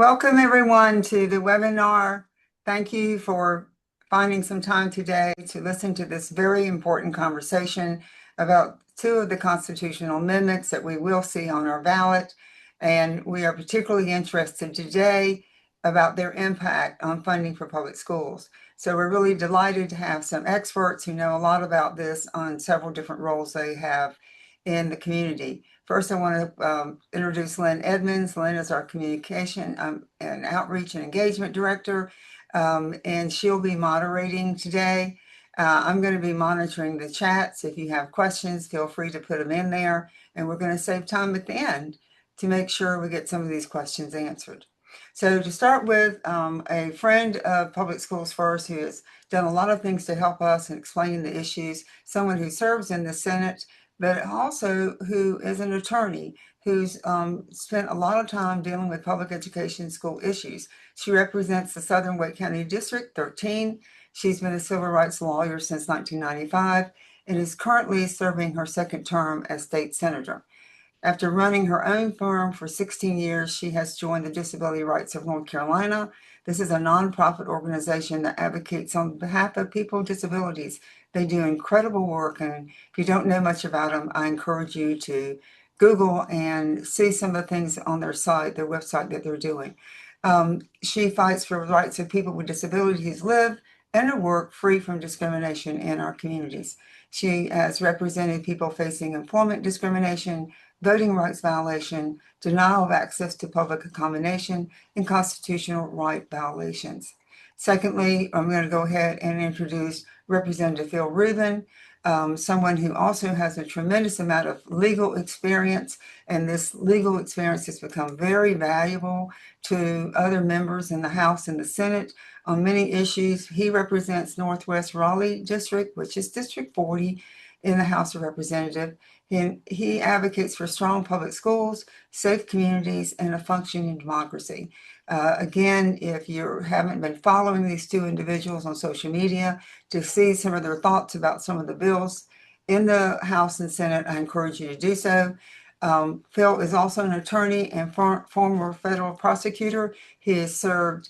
Welcome everyone to the webinar. Thank you for finding some time today to listen to this very important conversation about two of the constitutional amendments that we will see on our ballot. And we are particularly interested today about their impact on funding for public schools. So we're really delighted to have some experts who know a lot about this on several different roles they have in the community. First, I want to introduce Lynn Edmonds. Lynn is our communication and outreach and engagement director, and she'll be moderating today. I'm going to be monitoring the chats. If you have questions, feel free to put them in there, and we're going to save time at the end to make sure we get some of these questions answered. So to start with, a friend of Public Schools First who has done a lot of things to help us in explaining the issues, someone who serves in the Senate, but also who is an attorney who's spent a lot of time dealing with public education school issues. She represents the Southern Wake County District 13. She's been a civil rights lawyer since 1995 and is currently serving her second term as state senator. After running her own firm for 16 years, she has joined the Disability Rights of North Carolina. This is a nonprofit organization that advocates on behalf of people with disabilities. They do incredible work, and if you don't know much about them, I encourage you to Google and see some of the things on their site, their website that they're doing. She fights for the rights of people with disabilities live and work free from discrimination in our communities. She has represented people facing employment discrimination, voting rights violation, denial of access to public accommodation, and constitutional right violations. Secondly, I'm going to go ahead and introduce Representative Phil Rubin, someone who also has a tremendous amount of legal experience, and this legal experience has become very valuable to other members in the House and the Senate on many issues. He represents Northwest Raleigh District, which is District 40 in the House of Representatives. He advocates for strong public schools, safe communities, and a functioning democracy. Again, if you haven't been following these two individuals on social media to see some of their thoughts about some of the bills in the House and Senate, I encourage you to do so. Phil is also an attorney and former federal prosecutor. He has served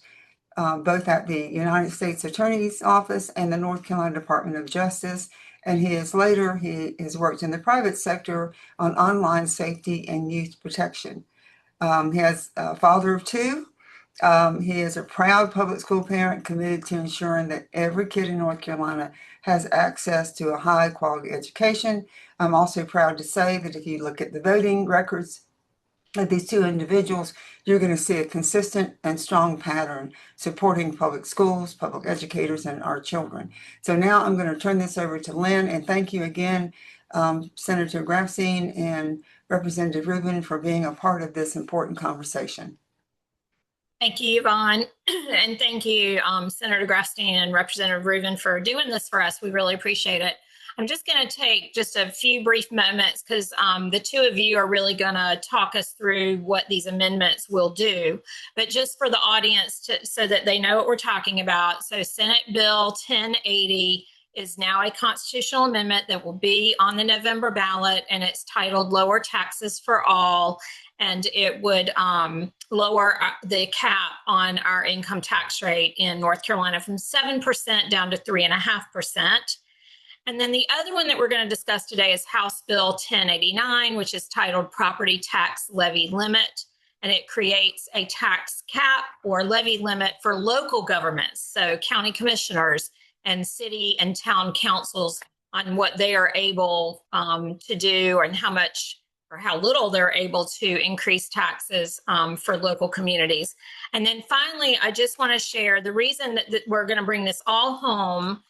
both at the United States Attorney's Office and the North Carolina Department of Justice. And he has worked in the private sector on online safety and youth protection. He has a father of two. He is a proud public school parent committed to ensuring that every kid in North Carolina has access to a high quality education. I'm also proud to say that if you look at the voting records of these two individuals, you're going to see a consistent and strong pattern supporting public schools, public educators, and our children. So now I'm going to turn this over to Lynn, and thank you again, Senator Grafstein and Representative Rubin, for being a part of this important conversation. Thank you, Yvonne, and thank you, Senator Grafstein and Representative Rubin, for doing this for us. We really appreciate it. I'm just going to take just a few brief moments because the two of you are really going to talk us through what these amendments will do. But just for the audience, so that they know what we're talking about. So Senate Bill 1080 is now a constitutional amendment that will be on the November ballot, and it's titled Lower Taxes for All. And it would lower the cap on our income tax rate in North Carolina from 7% down to 3.5%. And then the other one that we're going to discuss today is House Bill 1089, which is titled Property Tax Levy Limit. And it creates a tax cap or levy limit for local governments, so county commissioners and city and town councils, on what they are able to do and how much or how little they're able to increase taxes for local communities. And then finally, I just want to share the reason that we're going to bring this all home.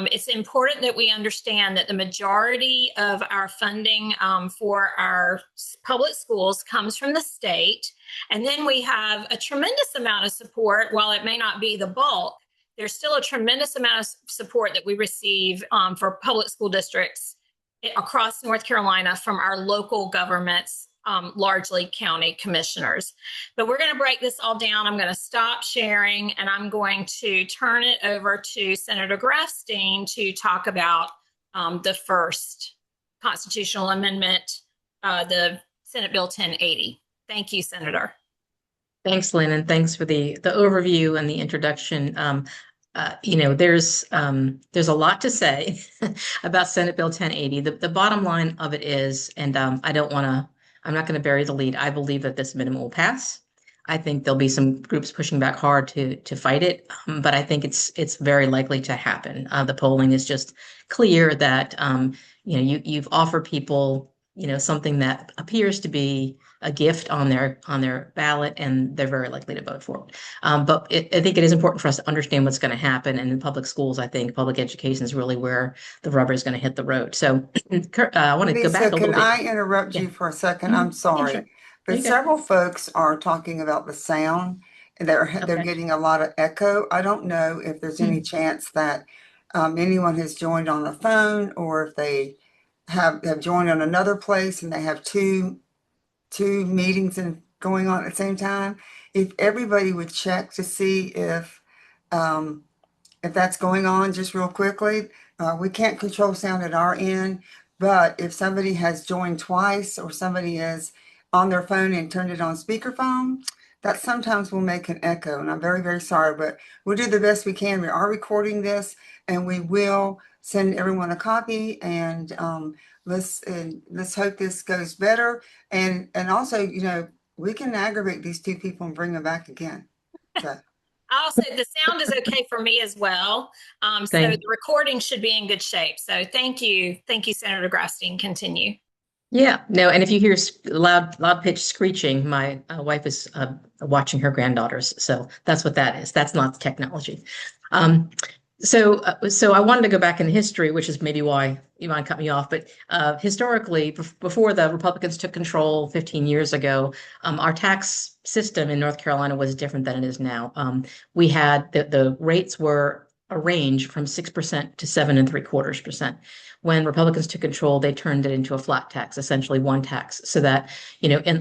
It's important that we understand that the majority of our funding for our public schools comes from the state. And then we have a tremendous amount of support. While it may not be the bulk, there's still a tremendous amount of support that we receive for public school districts across North Carolina from our local governments, largely county commissioners. But we're going to break this all down. I'm going to stop sharing, and I'm going to turn it over to Senator Grafstein to talk about the first constitutional amendment, the Senate Bill 1080. Thank you, Senator. Thanks, Lynn, and thanks for the overview and the introduction. There's a lot to say about Senate Bill 1080. The bottom line of it is, and I'm not going to bury the lead. I believe that this minimum will pass. I think there'll be some groups pushing back hard to fight it, but I think it's very likely to happen. The polling is just clear that you've offered people something that appears to be a gift on their ballot, and they're very likely to vote for it. I think it is important for us to understand what's going to happen. And in public schools, I think public education is really where the rubber is going to hit the road. So I want to go Lisa, back a little can bit. I interrupt Yeah. you for a second? Mhm. I'm Yeah, sorry. sure. But You good? several folks are talking about the sound. They're Okay. getting a lot of echo. I don't know if there's any Hmm. chance that anyone has joined on the phone, or if they have joined on another place and they have two meetings and going on at the same time. If everybody would check to see um, if that's going on just real quickly. We can't control sound at our end, but if somebody has joined twice or somebody is on their phone and turned it on speakerphone, that sometimes will make an echo. And I'm very, very sorry, but we'll do the best we can. We are recording this, and we will send everyone a copy. And let's hope this goes better. And also, we can aggravate these two people and bring them back again. So. Also, the sound is okay for me as well. So the Thank. recording should be in good shape. So thank you. Thank you, Senator Grafstein. Continue. Yeah, no, and if you hear loud pitch screeching, my wife is watching her granddaughters, so that's what that is. That's not technology. Um, so I wanted to go back in history, which is maybe why Yvonne cut me off. But historically, before the Republicans took control 15 years ago, our tax system in North Carolina was different than it is now. We had the rates were a range from 6% to 7.75%. When Republicans took control, they turned it into a flat tax, essentially one tax, so that,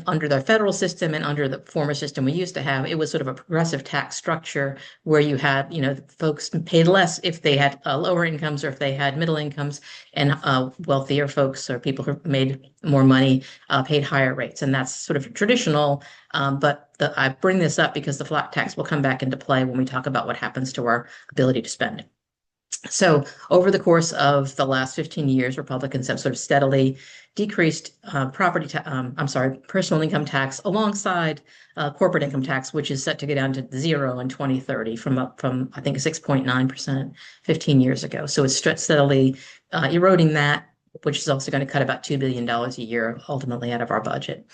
under the federal system and under the former system we used to have, it was sort of a progressive tax structure where you had, folks paid less if they had lower incomes, or if they had middle incomes, and wealthier folks or people who made more money paid higher rates. And that's sort of traditional. But I bring this up because the flat tax will come back into play when we talk about what happens to our ability to spend. So over the course of the last 15 years, Republicans have sort of steadily decreased personal income tax alongside corporate income tax, which is set to go down to zero in 2030 from I think 6.9% 15 years ago. So it's steadily eroding that, which is also going to cut about $2 billion a year ultimately out of our budget.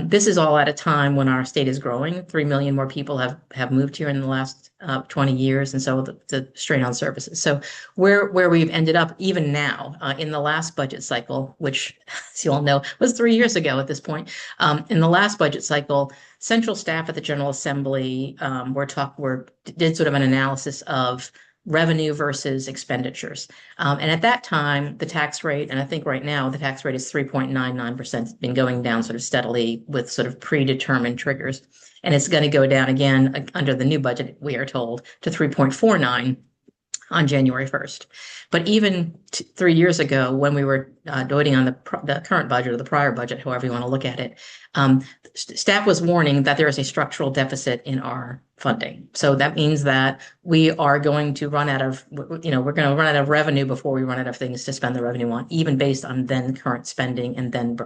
This is all at a time when our state is growing. 3 million more people have moved here in the last 20 years, and so the strain on services. So where we've ended up even now in the last budget cycle, which, as you all know, was 3 years ago at this point, in the last budget cycle, central staff at the General Assembly did sort of an analysis of revenue versus expenditures. And at that time, the tax rate, and I think right now the tax rate is 3.99%. It's been going down sort of steadily with sort of predetermined triggers. And it's going to go down again under the new budget, we are told, to 3.49 on January 1st. But even 3 years ago, when we were voting on the current budget or the prior budget, however you want to look at it, staff was warning that there is a structural deficit in our funding. So that means that we are going to run out of, we're going to run out of revenue before we run out of things to spend the revenue on, even based on then current spending and then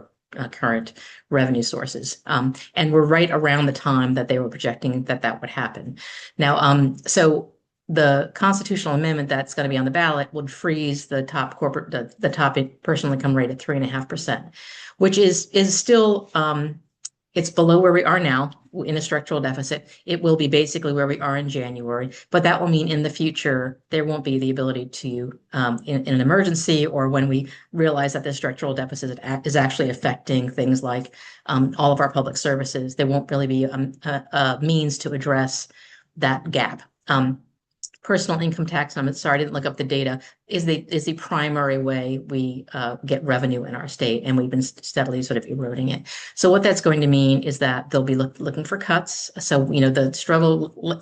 current revenue sources. And we're right around the time that they were projecting that would happen. Now, so the constitutional amendment that's going to be on the ballot would freeze the top personal income rate at 3.5%, which is still it's below where we are now in a structural deficit. It will be basically where we are in January, but that will mean in the future there won't be the ability to, in an emergency or when we realize that the structural deficit is actually affecting things like all of our public services, there won't really be a means to address that gap. Personal income tax, I'm sorry, I didn't look up the data. is the primary way we get revenue in our state, and we've been steadily sort of eroding it. So what that's going to mean is that they'll be looking for cuts. So, you know, the struggle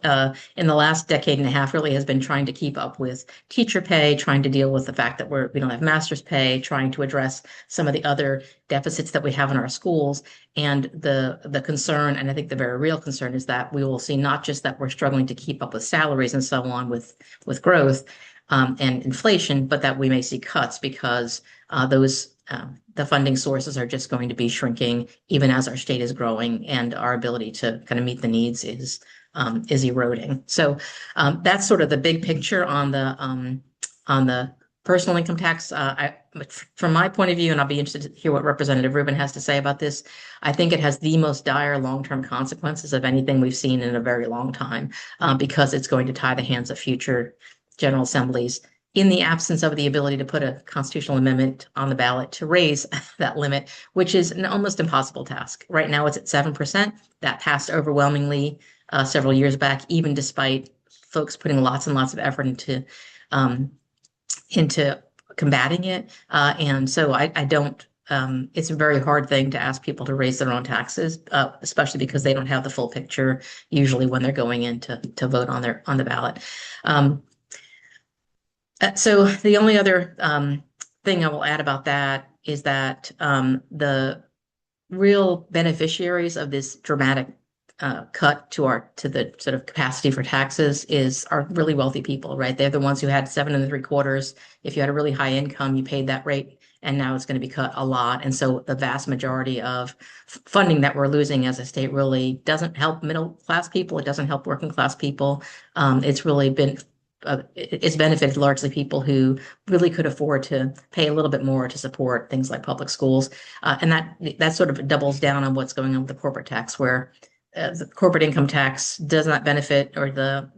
in the last decade and a half really has been trying to keep up with teacher pay, trying to deal with the fact that we don't have master's pay, trying to address some of the other deficits that we have in our schools. And the concern, and I think the very real concern, is that we will see not just that we're struggling to keep up with salaries and so on with growth, and inflation, but that we may see cuts because the funding sources are just going to be shrinking even as our state is growing and our ability to kind of meet the needs is eroding. So that's sort of the big picture on the personal income tax. From my point of view, and I'll be interested to hear what Representative Rubin has to say about this, I think it has the most dire long-term consequences of anything we've seen in a very long time, because it's going to tie the hands of future General Assemblies in the absence of the ability to put a constitutional amendment on the ballot to raise that limit, which is an almost impossible task. Right now it's at 7%. That passed overwhelmingly several years back, even despite folks putting lots and lots of effort into combating it. And so I don't, it's a very hard thing to ask people to raise their own taxes, especially because they don't have the full picture usually when they're going in to vote on the ballot. So the only other thing I will add about that is that the real beneficiaries of this dramatic cut to the sort of capacity for taxes are really wealthy people, right? They're the ones who had 7 3/4. If you had a really high income, you paid that rate, and now it's going to be cut a lot. And so the vast majority of funding that we're losing as a state really doesn't help middle class people. It doesn't help working class people. It's really been it's benefited largely people who really could afford to pay a little bit more to support things like public schools. And that sort of doubles down on what's going on with the corporate tax, where the corporate income tax does not benefit, or the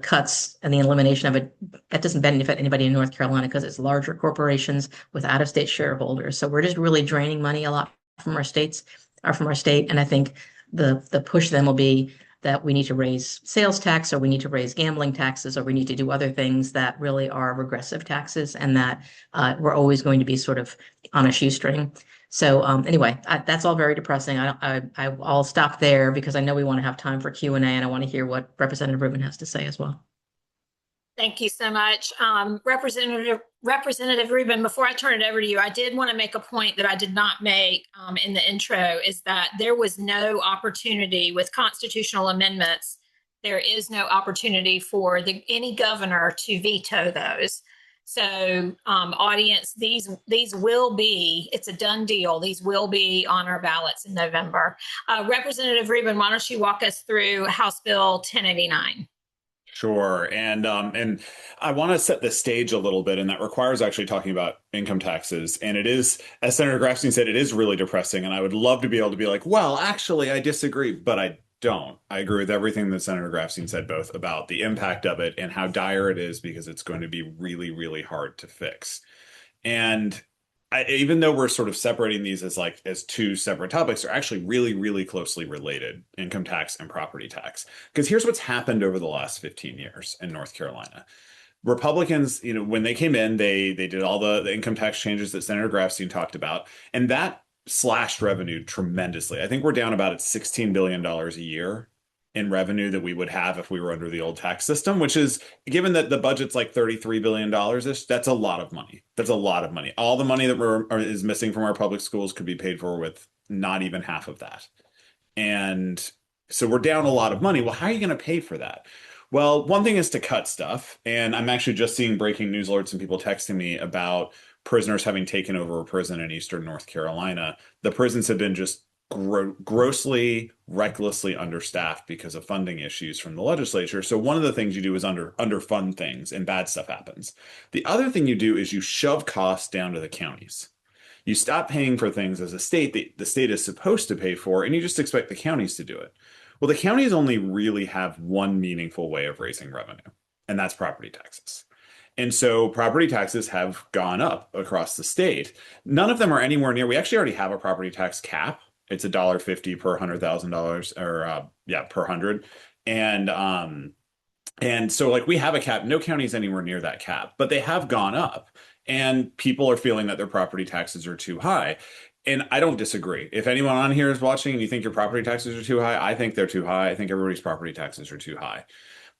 cuts and the elimination of it, that doesn't benefit anybody in North Carolina because it's larger corporations with out-of-state shareholders. So we're just really draining money a lot from our state. And I think the push then will be that we need to raise sales tax, or we need to raise gambling taxes, or we need to do other things that really are regressive taxes, and that we're always going to be sort of on a shoestring. So anyway, that's all very depressing. I'll stop there because I know we want to have time for Q&A, and I want to hear what Representative Rubin has to say as well. Thank you so much. Representative Rubin, before I turn it over to you, I did want to make a point that I did not make in the intro, is that there was no opportunity with constitutional amendments. There is no opportunity for any governor to veto those. So audience, these will be, it's a done deal. These will be on our ballots in November. Representative Rubin, why don't you walk us through House Bill 1089? Sure. And I want to set the stage a little bit, and that requires actually talking about income taxes. And it is, as Senator Grafstein said, it is really depressing. And I would love to be able to be like, well, actually, I disagree, but I don't. I agree with everything that Senator Grafstein said, both about the impact of it and how dire it is, because it's going to be really, really hard to fix. And even though we're sort of separating these as two separate topics, they're actually really, really closely related: income tax and property tax. Because here's what's happened over the last 15 years in North Carolina. Republicans, when they came in, they did all the income tax changes that Senator Grafstein talked about, and that slashed revenue tremendously. I think we're down about $16 billion a year in revenue that we would have if we were under the old tax system, which is, given that the budget's like $33 billion, that's a lot of money. That's a lot of money. All the money that is missing from our public schools could be paid for with not even half of that. And so we're down a lot of money. Well, how are you going to pay for that? Well, one thing is to cut stuff. And I'm actually just seeing breaking news alerts and people texting me about prisoners having taken over a prison in Eastern North Carolina. The prisons have been just grossly, recklessly understaffed because of funding issues from the legislature. So one of the things you do is underfund things, and bad stuff happens. The other thing you do is you shove costs down to the counties. You stop paying for things as a state that the state is supposed to pay for, and you just expect the counties to do it. Well, the counties only really have one meaningful way of raising revenue, and that's property taxes. And so property taxes have gone up across the state. None of them are anywhere near. We actually already have a property tax cap. It's $1.50 per $100,000, or per 100. And And so like we have a cap, no county is anywhere near that cap, but they have gone up and people are feeling that their property taxes are too high. And I don't disagree. If anyone on here is watching and you think your property taxes are too high, I think they're too high. I think everybody's property taxes are too high.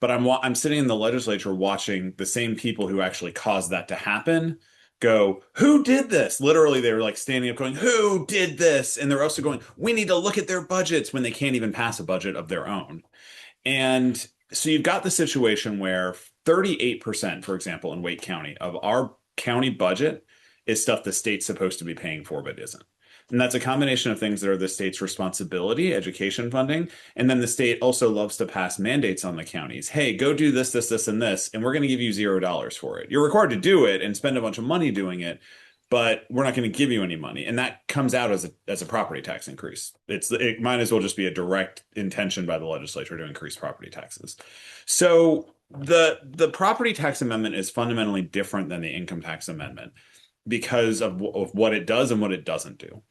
But I'm sitting in the legislature watching the same people who actually caused that to happen go, who did this? Literally, they were like standing up going, who did this? And they're also going, we need to look at their budgets when they can't even pass a budget of their own. And so you've got the situation where 38%, for example, in Wake County of our county budget is stuff the state's supposed to be paying for, but isn't. And that's a combination of things that are the state's responsibility, education funding. And then the state also loves to pass mandates on the counties. Hey, go do this, this, this, and this, and we're going to give you $0 for it. You're required to do it and spend a bunch of money doing it, but we're not going to give you any money. And that comes out as a property tax increase. It might as well just be a direct intention by the legislature to increase property taxes. So the property tax amendment is fundamentally different than the income tax amendment because of what it does and what it doesn't do.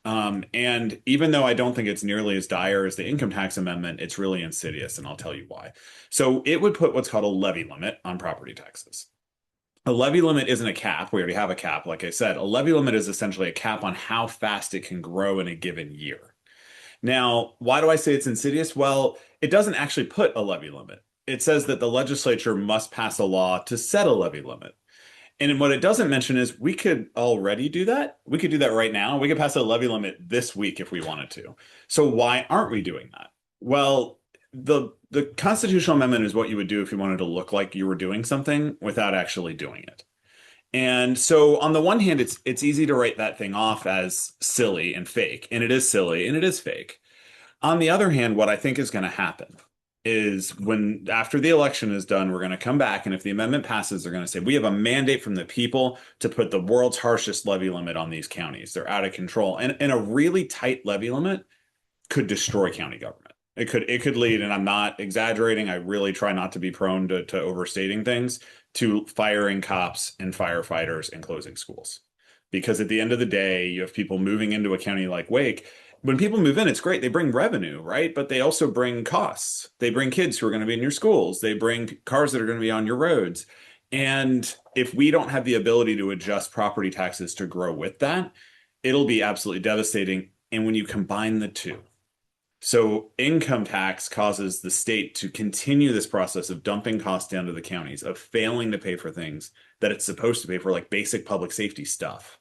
And even though I don't think it's nearly as dire as the income tax amendment, it's really insidious, and I'll tell you why. So it would put what's called a levy limit on property taxes. A levy limit isn't a cap. We already have a cap. Like I said, a levy limit is essentially a cap on how fast it can grow in a given year. Now, why do I say it's insidious? Well, it doesn't actually put a levy limit. It says that the legislature must pass a law to set a levy limit. And what it doesn't mention is we could already do that. We could do that right now. We could pass a levy limit this week if we wanted to. So why aren't we doing that? Well, the constitutional amendment is what you would do if you wanted to look like you were doing something without actually doing it. And so on the one hand, it's easy to write that thing off as silly and fake, and it is silly and it is fake. On the other hand, what I think is going to happen is when after the election is done, we're going to come back, and if the amendment passes, they're going to say we have a mandate from the people to put the world's harshest levy limit on these counties. They're out of control, and a really tight levy limit could destroy county government. It could lead, and I'm not exaggerating, I really try not to be prone to overstating things, to firing cops and firefighters and closing schools. Because at the end of the day, you have people moving into a county like Wake. When people move in, it's great. They bring revenue, right? But they also bring costs. They bring kids who are going to be in your schools. They bring cars that are going to be on your roads. And if we don't have the ability to adjust property taxes to grow with that, it'll be absolutely devastating. And when you combine the two, so income tax causes the state to continue this process of dumping costs down to the counties, of failing to pay for things that it's supposed to pay for, like basic public safety stuff.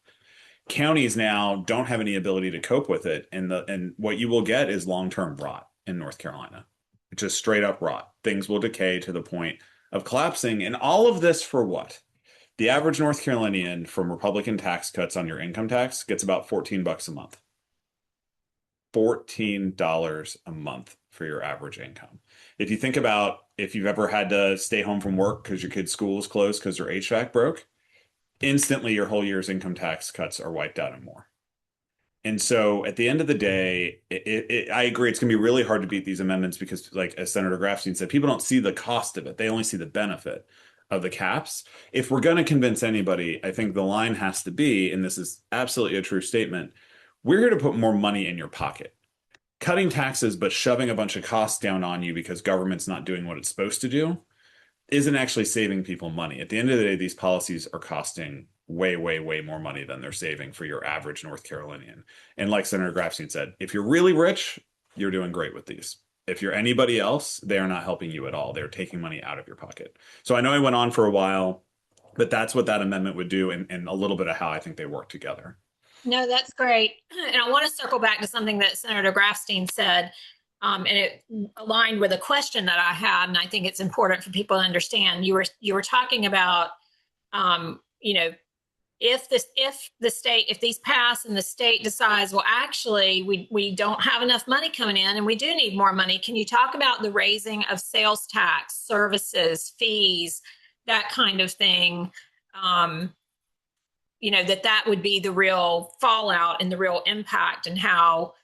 Counties now don't have any ability to cope with it, and what you will get is long-term rot in North Carolina. Just straight up rot. Things will decay to the point of collapsing, and all of this for what? The average North Carolinian from Republican tax cuts on your income tax gets about $14 a month. $14 a month for your average income. If you think about if you've ever had to stay home from work because your kid's school is closed because their HVAC broke, instantly your whole year's income tax cuts are wiped out and more. And so at the end of the day, I agree, it's going to be really hard to beat these amendments because, like as Senator Grafstein said, people don't see the cost of it. They only see the benefit of the caps. If we're going to convince anybody, I think the line has to be, and this is absolutely a true statement, we're here to put more money in your pocket. Cutting taxes but shoving a bunch of costs down on you because government's not doing what it's supposed to do isn't actually saving people money. At the end of the day, these policies are costing way, way, way more money than they're saving for your average North Carolinian. And like Senator Grafstein said, if you're really rich, you're doing great with these. If you're anybody else, they are not helping you at all. They're taking money out of your pocket. So I know I went on for a while, but that's what that amendment would do, and a little bit of how I think they work together. No, that's great. And I want to circle back to something that Senator Grafstein said, and it aligned with a question that I had, and I think it's important for people to understand. You were talking about, if these pass and the state decides, well, actually, we don't have enough money coming in and we do need more money. Can you talk about the raising of sales tax, services, fees, that kind of thing? That would be the real fallout and the real impact, and how,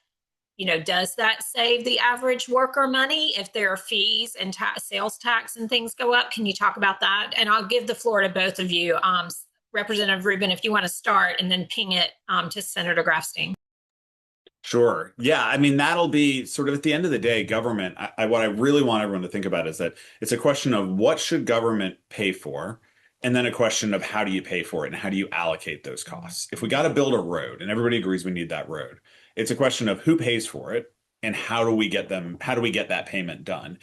does that save the average worker money if there are fees and sales tax and things go up? Can you talk about that? And I'll give the floor to both of you. Representative Rubin, if you want to start, and then ping it to Senator Grafstein. Sure. Yeah. I mean, that'll be sort of at the end of the day, government. What I really want everyone to think about is that it's a question of what should government pay for, and then a question of how do you pay for it and how do you allocate those costs. If we got to build a road and everybody agrees we need that road, it's a question of who pays for it and how do we get that payment done?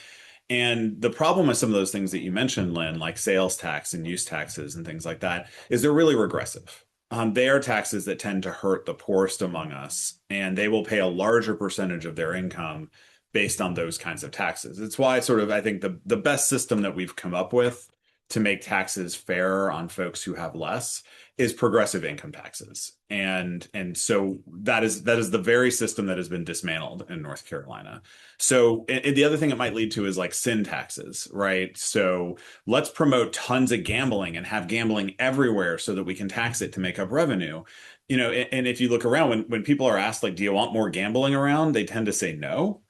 And the problem with some of those things that you mentioned, Lynn, like sales tax and use taxes and things like that, is they're really regressive. They are taxes that tend to hurt the poorest among us, and they will pay a larger percentage of their income based on those kinds of taxes. It's why sort of I think the best system that we've come up with to make taxes fairer on folks who have less is progressive income taxes. And so that is the very system that has been dismantled in North Carolina. So and the other thing it might lead to is like sin taxes, right? So let's promote tons of gambling and have gambling everywhere so that we can tax it to make up revenue. And if you look around, when people are asked, like, do you want more gambling around? They tend to say no.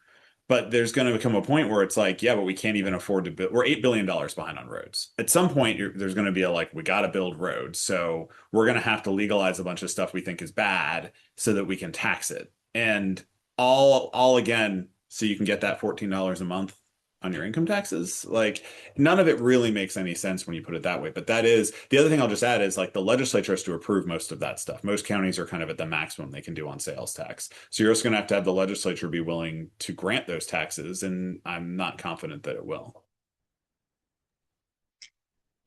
But there's going to become a point where it's like, yeah, but we can't even afford to build. We're $8 billion behind on roads. At some point, there's going to be a like, we got to build roads. So we're going to have to legalize a bunch of stuff we think is bad so that we can tax it. And all again, so you can get that $14 a month on your income taxes. Like, none of it really makes any sense when you put it that way. But that is the other thing I'll just add is like the legislature has to approve most of that stuff. Most counties are kind of at the maximum they can do on sales tax. So you're just going to have the legislature be willing to grant those taxes. And I'm not confident that it will.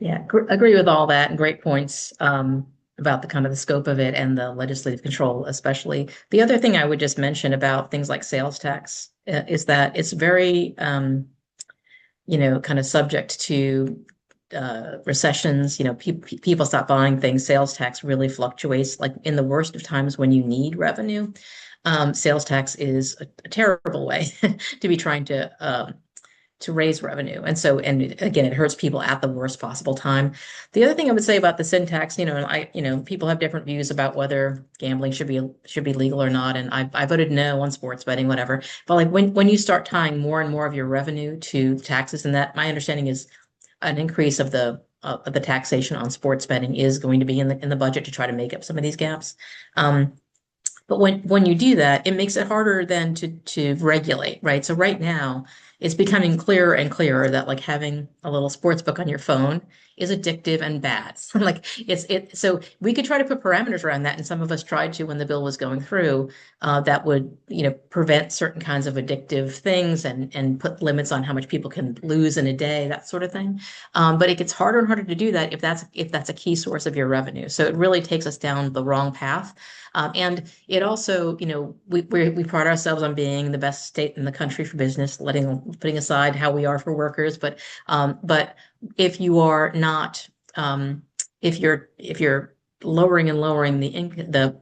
Yeah, agree with all that and great points about the kind of the scope of it and the legislative control, especially. The other thing I would just mention about things like sales tax is that it's very kind of subject to recessions. People stop buying things. Sales tax really fluctuates. Like in the worst of times when you need revenue, sales tax is a terrible way to be trying to raise revenue. And again, it hurts people at the worst possible time. The other thing I would say about the sin tax, people have different views about whether gambling should be legal or not. And I voted no on sports betting, whatever. But like when you start tying more and more of your revenue to taxes, and that my understanding is an increase of the taxation on sports betting is going to be in the budget to try to make up some of these gaps. But when you do that, it makes it harder then to regulate, right? So right now, it's becoming clearer and clearer that like having a little sports book on your phone is addictive and bad. Like so we could try to put parameters around that, and some of us tried to when the bill was going through, that would prevent certain kinds of addictive things and put limits on how much people can lose in a day, that sort of thing. But it gets harder and harder to do that if that's a key source of your revenue. So it really takes us down the wrong path. And it also, we pride ourselves on being the best state in the country for business, putting aside how we are for workers. But if you are not, if you're lowering the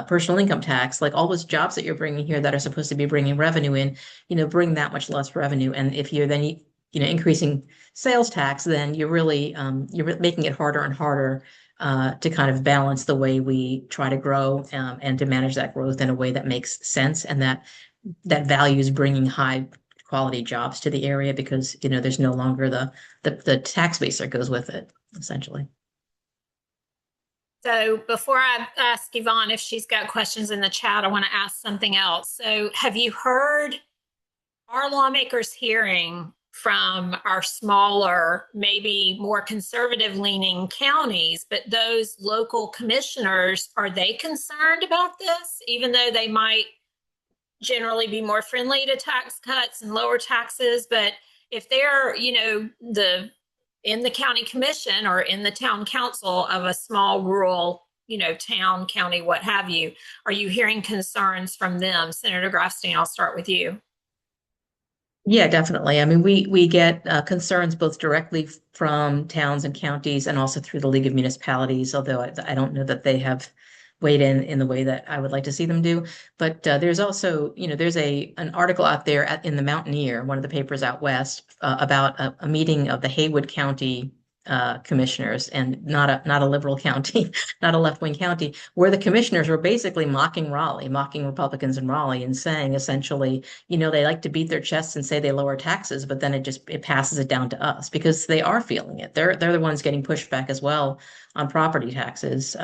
personal income tax, like all those jobs that you're bringing here that are supposed to be bringing revenue in, bring that much less revenue. And if you're then increasing sales tax, then you're really you're making it harder and harder to kind of balance the way we try to grow and to manage that growth in a way that makes sense and that values bringing high quality jobs to the area, because there's no longer the tax base that goes with it, essentially. So before I ask Yvonne if she's got questions in the chat, I want to ask something else. So have you heard our lawmakers hearing from our smaller, maybe more conservative leaning counties, but those local commissioners, are they concerned about this, even though they might generally be more friendly to tax cuts and lower taxes? But if they're, in the county commission or in the town council of a small rural, town, county, what have you, are you hearing concerns from them? Senator Grafstein, I'll start with you. Yeah, definitely. I mean, we get concerns both directly from towns and counties and also through the League of Municipalities, although I don't know that they have weighed in the way that I would like to see them do. But there's also, there's an article out there in the Mountaineer, one of the papers out west, about a meeting of the Haywood County commissioners, and not a liberal county, not a left-wing county, where the commissioners were basically mocking Raleigh, mocking Republicans in Raleigh, and saying essentially, they like to beat their chests and say they lower taxes, but then it passes it down to us because they are feeling it. They're the ones getting pushed back as well on property taxes.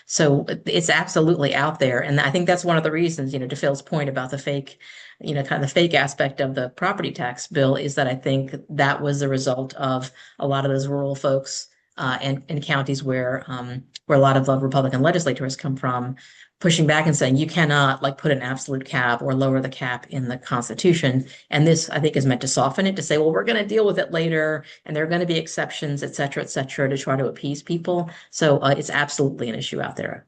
So it's absolutely out there, and I think that's one of the reasons, to Phil's point about the fake, kind of the fake aspect of the property tax bill, is that I think that was the result of a lot of those rural folks and in counties where a lot of the Republican legislators come from, pushing back and saying you cannot put an absolute cap or lower the cap in the Constitution. And this, I think, is meant to soften it, to say, well, we're going to deal with it later, and there are going to be exceptions, et cetera, to try to appease people. So it's absolutely an issue out there.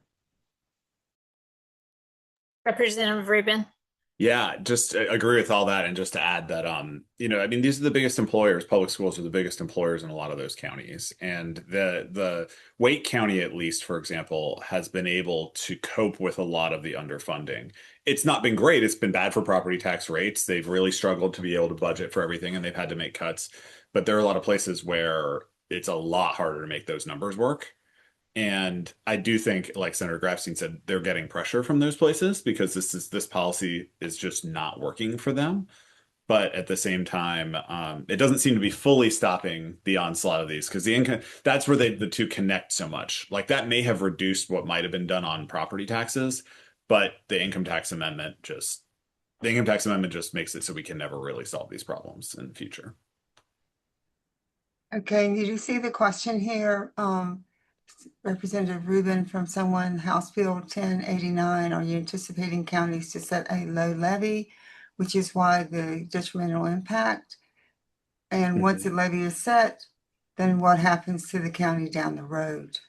Representative Rubin. Yeah, just agree with all that. And just to add that, these are the biggest employers. Public schools are the biggest employers in a lot of those counties. And the Wake County, at least, for example, has been able to cope with a lot of the underfunding. It's not been great. It's been bad for property tax rates. They've really struggled to be able to budget for everything, and they've had to make cuts. But there are a lot of places where it's a lot harder to make those numbers work. And I do think, like Senator Grafstein said, they're getting pressure from those places because this policy is just not working for them. But at the same time, it doesn't seem to be fully stopping the onslaught of these, because that's where the two connect so much. That may have reduced what might have been done on property taxes, but the income tax amendment just makes it so we can never really solve these problems in the future. Okay, did you see the question here? Representative Rubin, from someone, House Bill 1089, are you anticipating counties to set a low levy, which is why the detrimental impact? And once the levy is set, then what happens to the county down the road?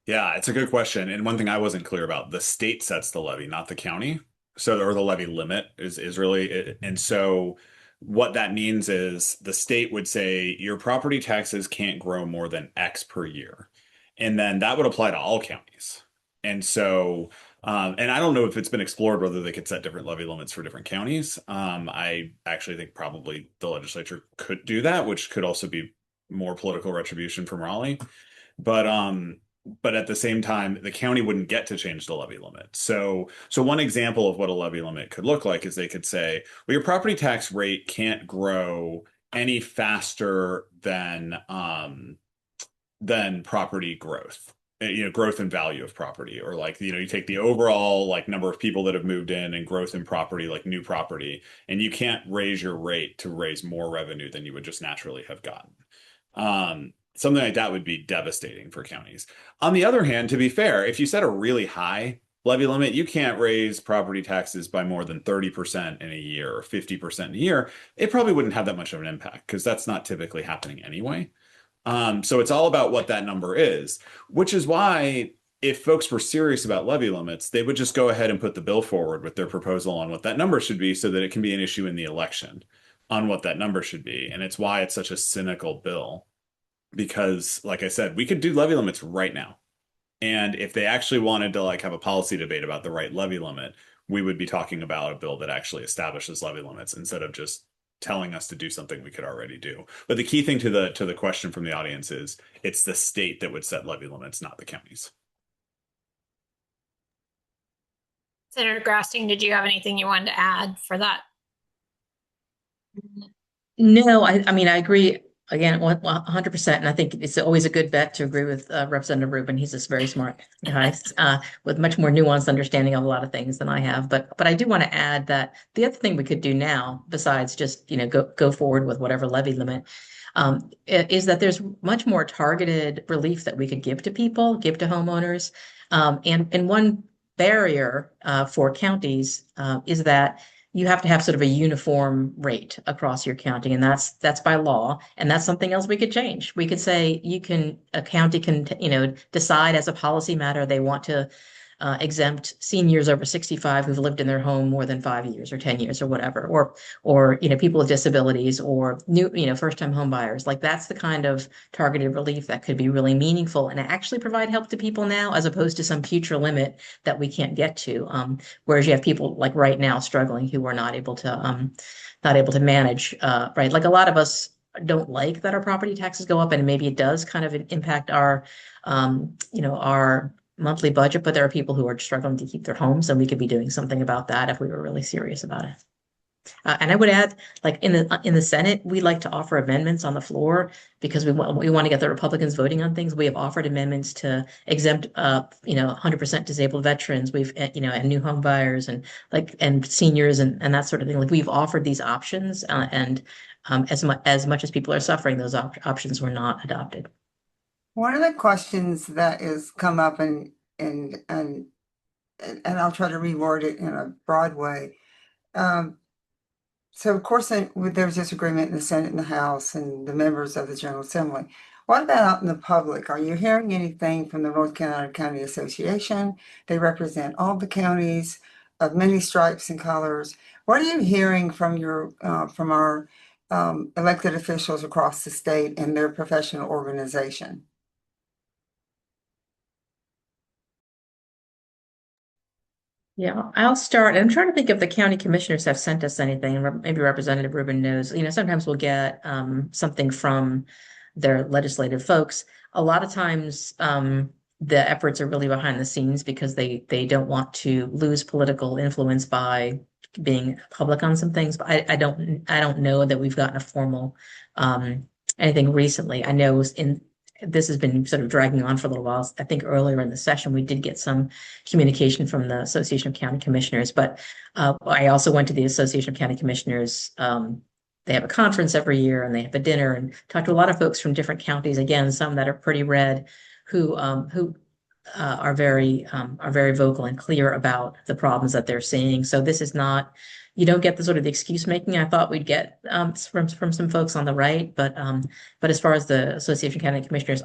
Yeah, it's a good question. And one thing I wasn't clear about, the state sets the levy, not the county. Or the levy limit is really it. And so what that means is the state would say your property taxes can't grow more than X per year. And then that would apply to all counties. And so, and I don't know if it's been explored whether they could set different levy limits for different counties. I actually think probably the legislature could do that, which could also be more political retribution from Raleigh. But at the same time, the county wouldn't get to change the levy limit. So one example of what a levy limit could look like is they could say, well, your property tax rate can't grow any faster than property growth, growth in value of property, or you take the overall number of people that have moved in and growth in property, new property, and you can't raise your rate to raise more revenue than you would just naturally have gotten. Something like that would be devastating for counties. On the other hand, to be fair, if you set a really high levy limit, you can't raise property taxes by more than 30% in a year or 50% in a year. It probably wouldn't have that much of an impact because that's not typically happening anyway. So it's all about what that number is, which is why if folks were serious about levy limits, they would just go ahead and put the bill forward with their proposal on what that number should be so that it can be an issue in the election on what that number should be. And it's why it's such a cynical bill, because like I said, we could do levy limits right now. And if they actually wanted to have a policy debate about the right levy limit, we would be talking about a bill that actually establishes levy limits instead of just telling us to do something we could already do. But the key thing to the question from the audience is it's the state that would set levy limits, not the counties. Senator Grafstein, did you have anything you wanted to add for that? No, I mean, I agree again, 100%. And I think it's always a good bet to agree with Representative Rubin. He's just very smart guy with much more nuanced understanding of a lot of things than I have. But I do want to add that the other thing we could do now, besides just go forward with whatever levy limit, is that there's much more targeted relief that we could give to people, give to homeowners. And one barrier for counties is that you have to have sort of a uniform rate across your county, and that's by law, and that's something else we could change. We could say a county can decide as a policy matter they want to exempt seniors over 65 who've lived in their home more than 5 years or 10 years or whatever, or people with disabilities, or new first-time home buyers. That's the kind of targeted relief that could be really meaningful and actually provide help to people now, as opposed to some future limit that we can't get to. Whereas you have people right now struggling who are not able to manage. Right, a lot of us don't like that our property taxes go up, and maybe it does kind of impact our, our monthly budget, but there are people who are struggling to keep their homes, and we could be doing something about that if we were really serious about it. And I would add, like in the Senate, we like to offer amendments on the floor because we want to get the Republicans voting on things. We have offered amendments to exempt 100% disabled veterans. We've and new home buyers and seniors and that sort of thing. Like we've offered these options, and as much as people are suffering, those options were not adopted. One of the questions that has come up and I'll try to reword it in a broad way. So of course, there's disagreement in the Senate and the House and the members of the General Assembly. What about out in the public? Are you hearing anything from the North Carolina County Association? They represent all the counties of many stripes and colors. What are you hearing from from our elected officials across the state and their professional organization? Yeah, I'll start. I'm trying to think if the county commissioners have sent us anything. Maybe Representative Rubin knows. Sometimes we'll get something from their legislative folks. A lot of times, the efforts are really behind the scenes because they don't want to lose political influence by being public on some things. But I don't know that we've gotten a formal anything recently. I know this has been sort of dragging on for a little while. I think earlier in the session, we did get some communication from the Association of County Commissioners, but I also went to the Association of County Commissioners. They have a conference every year and they have a dinner and talked to a lot of folks from different counties, again, some that are pretty red, who are very vocal and clear about the problems that they're seeing. So this is not, you don't get the sort of the excuse making I thought we'd get from some folks on the right, but as far as the Association of County Commissioners,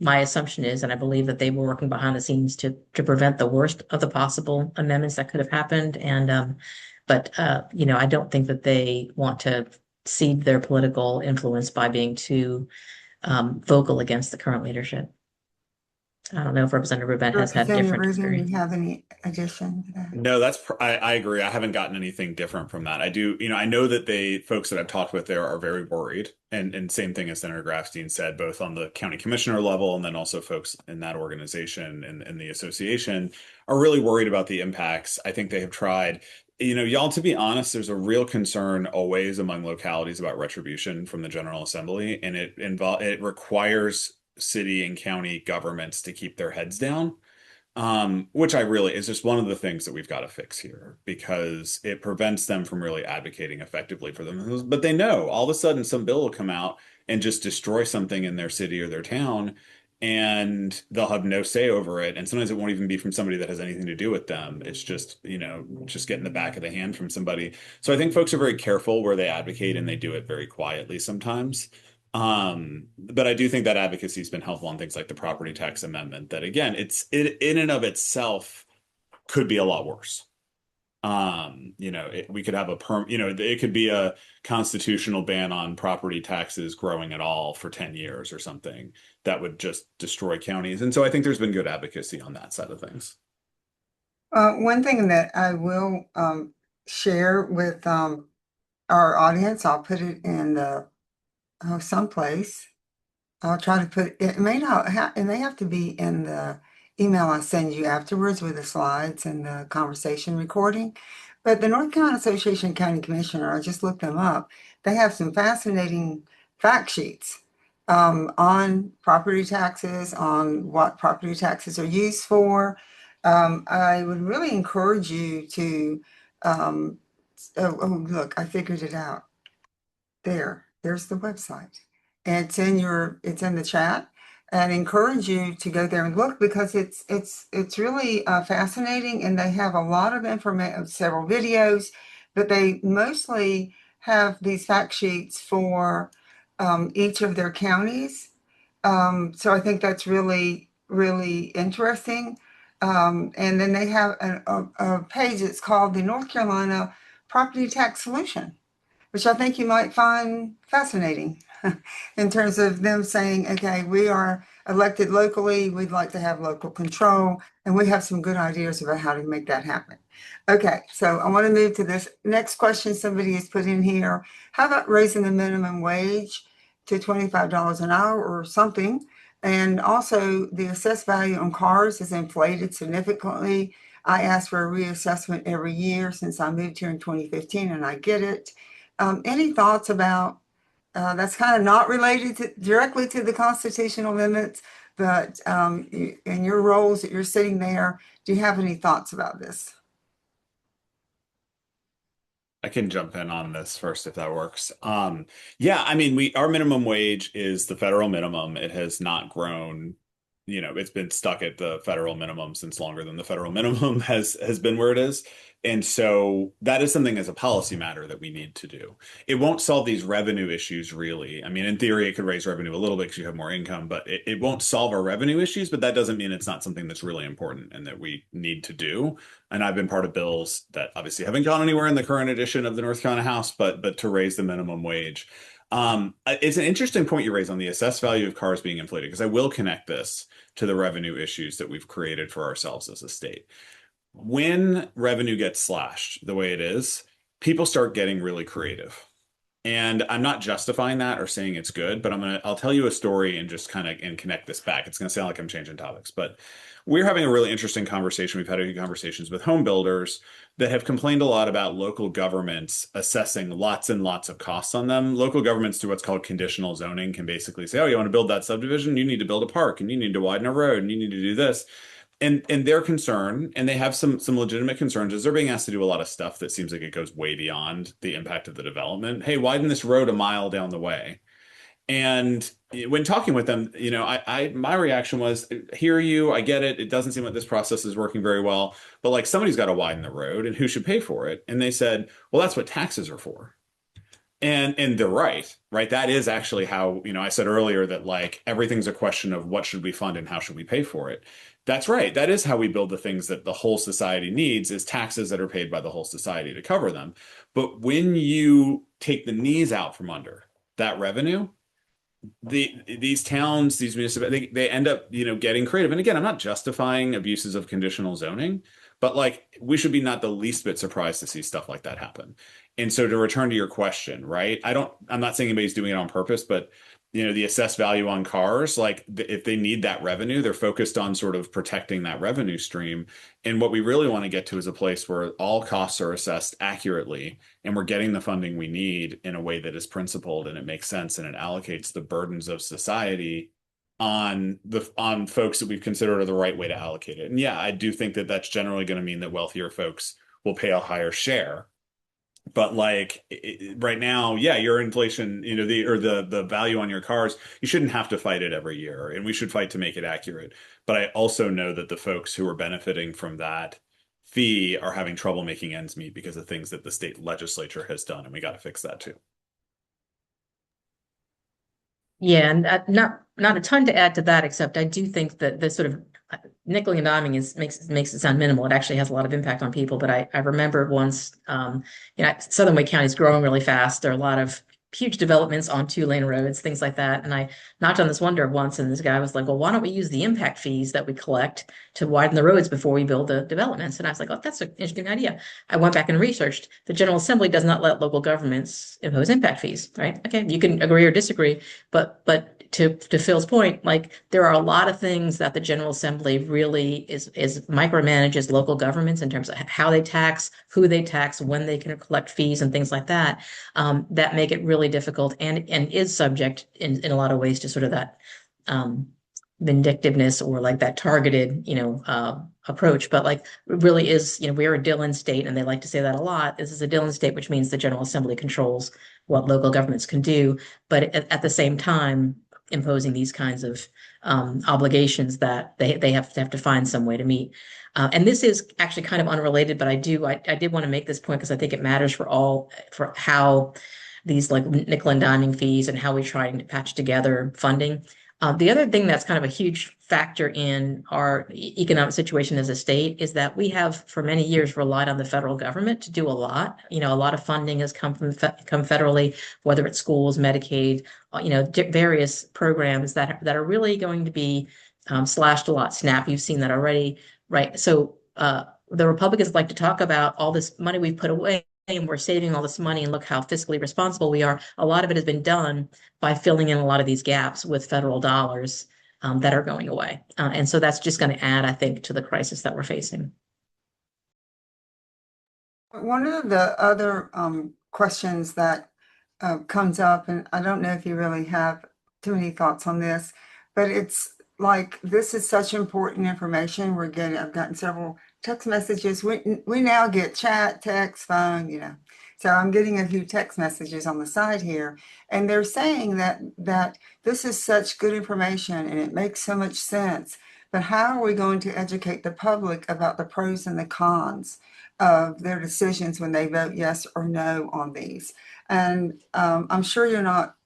my assumption is, and I believe that they were working behind the scenes to prevent the worst of the possible amendments that could have happened, and but I don't think that they want to cede their political influence by being too vocal against the current leadership. I don't know if Representative Rubin has had Representative different Rubin, do experience. you have any addition to that? No, I agree. I haven't gotten anything different from that. I do, I know that folks that I've talked with there are very worried. And same thing as Senator Grafstein said, both on the county commissioner level and then also folks in that organization and the association are really worried about the impacts. I think they have tried. Y'all, to be honest, there's a real concern always among localities about retribution from the General Assembly, and it requires city and county governments to keep their heads down. Which is just one of the things that we've got to fix here because it prevents them from really advocating effectively for them. But they know all of a sudden some bill will come out and just destroy something in their city or their town, and they'll have no say over it. And sometimes it won't even be from somebody that has anything to do with them. It's just, just getting the back of the hand from somebody. So I think folks are very careful where they advocate and they do it very quietly sometimes. But I do think that advocacy has been helpful on things like the property tax amendment that again, it in and of itself could be a lot worse. We could have it could be a constitutional ban on property taxes growing at all for 10 years or something that would just destroy counties. And so I think there's been good advocacy on that side of things. One thing that I will share with our audience, I'll put it in the someplace. I'll try to put it may not it may have to be in the email I send you afterwards with the slides and the conversation recording. But the North Carolina Association of County Commissioner, I just looked them up. They have some fascinating fact sheets on property taxes, on what property taxes are used for. I would really encourage you to look, I figured it out. There's the website. And it's in the chat, and encourage you to go there and look because it's really fascinating, and they have a lot of information, several videos, but they mostly have these fact sheets for each of their counties. So I think that's really, really interesting. And then they have a page that's called the North Carolina Property Tax Solution, which I think you might find fascinating in terms of them saying, okay, we are elected locally, we'd like to have local control, and we have some good ideas about how to make that happen. Okay, so I want to move to this next question somebody has put in here. How about raising the minimum wage? to $25 an hour or something. And also the assessed value on cars is inflated significantly. I ask for a reassessment every year since I moved here in 2015 and I get it. Any thoughts about, that's kind of not related directly to the constitutional amendments, but in your roles that you're sitting there, do you have any thoughts about this? I can jump in on this first if that works. Yeah, I mean, our minimum wage is the federal minimum. It has not grown. It's been stuck at the federal minimum since longer than the federal minimum has been where it is. And so that is something as a policy matter that we need to do. It won't solve these revenue issues really. I mean, in theory, it could raise revenue a little bit because you have more income, but it won't solve our revenue issues. But that doesn't mean it's not something that's really important and that we need to do. And I've been part of bills that obviously haven't gone anywhere in the current edition of the North Carolina House, but to raise the minimum wage. It's an interesting point you raise on the assessed value of cars being inflated, because I will connect this to the revenue issues that we've created for ourselves as a state. When revenue gets slashed the way it is, people start getting really creative. And I'm not justifying that or saying it's good, but I'll tell you a story and just kind of and connect this back. It's going to sound like I'm changing topics, but we're having a really interesting conversation. We've had a few conversations with home builders that have complained a lot about local governments assessing lots and lots of costs on them. Local governments do what's called conditional zoning, can basically say, oh, you want to build that subdivision? You need to build a park and you need to widen a road and you need to do this. And their concern, and they have some legitimate concerns, is they're being asked to do a lot of stuff that seems like it goes way beyond the impact of the development. Hey, widen this road a mile down the way. And when talking with them, my reaction was, hear you, I get it. It doesn't seem like this process is working very well, but like somebody's got to widen the road and who should pay for it? And they said, well, that's what taxes are for. And they're right? That is actually how, I said earlier that like everything's a question of what should we fund and how should we pay for it. That's right. That is how we build the things that the whole society needs, is taxes that are paid by the whole society to cover them. But when you take the knees out from under that revenue, these towns, these municipalities, they end up, getting creative. And again, I'm not justifying abuses of conditional zoning, but like we should be not the least bit surprised to see stuff like that happen. And so to return to your question, right? I'm not saying anybody's doing it on purpose, but the assessed value on cars, like if they need that revenue, they're focused on sort of protecting that revenue stream. And what we really want to get to is a place where all costs are assessed accurately and we're getting the funding we need in a way that is principled and it makes sense and it allocates the burdens of society on folks that we've considered are the right way to allocate it. And yeah, I do think that that's generally going to mean that wealthier folks will pay a higher share. But like right now, yeah, your inflation, the value on your cars, you shouldn't have to fight it every year, and we should fight to make it accurate. But I also know that the folks who are benefiting from that fee are having trouble making ends meet because of things that the state legislature has done, and we got to fix that too. Yeah, and not a ton to add to that, except I do think that the sort of nickeling and diming makes it sound minimal. It actually has a lot of impact on people. But I remember once, Southern Wake County is growing really fast. There are a lot of huge developments on 2-lane roads, things like that. And I knocked on this one door once, and this guy was like, well, why don't we use the impact fees that we collect to widen the roads before we build the developments? And I was like, oh, that's an interesting idea. I went back and researched. The General Assembly does not let local governments impose impact fees, right? Okay, you can agree or disagree, but to Phil's point, like there are a lot of things that the General Assembly really is micromanages local governments in terms of how they tax, who they tax, when they can collect fees and things like that, that make it really difficult and is subject in a lot of ways to sort of that vindictiveness or like that targeted, approach. But like it really is, we're a Dillon state, and they like to say that a lot. This is a Dillon state, which means the General Assembly controls what local governments can do. But at the same time, imposing these kinds of obligations that they have to find some way to meet. And this is actually kind of unrelated, but I did want to make this point because I think it matters for how these like nickel and diming fees and how we try to patch together funding. The other thing that's kind of a huge factor in our economic situation as a state is that we have for many years relied on the federal government to do a lot. A lot of funding has come federally, whether it's schools, Medicaid, various programs that are really going to be slashed a lot. SNAP, you've seen that already, right? So the Republicans like to talk about all this money we've put away saying we're saving all this money and look how fiscally responsible we are. A lot of it has been done by filling in a lot of these gaps with federal dollars that are going away. And so that's just going to add, I think, to the crisis that we're facing. One of the other questions that comes up, and I don't know if you really have too many thoughts on this, but it's like this is such important information. I've gotten several text messages. We now get chat, text, phone, So I'm getting a few text messages on the side here, and they're saying that this is such good information and it makes so much sense. But how are we going to educate the public about the pros and the cons of their decisions when they vote yes or no on these? And I'm sure you're not,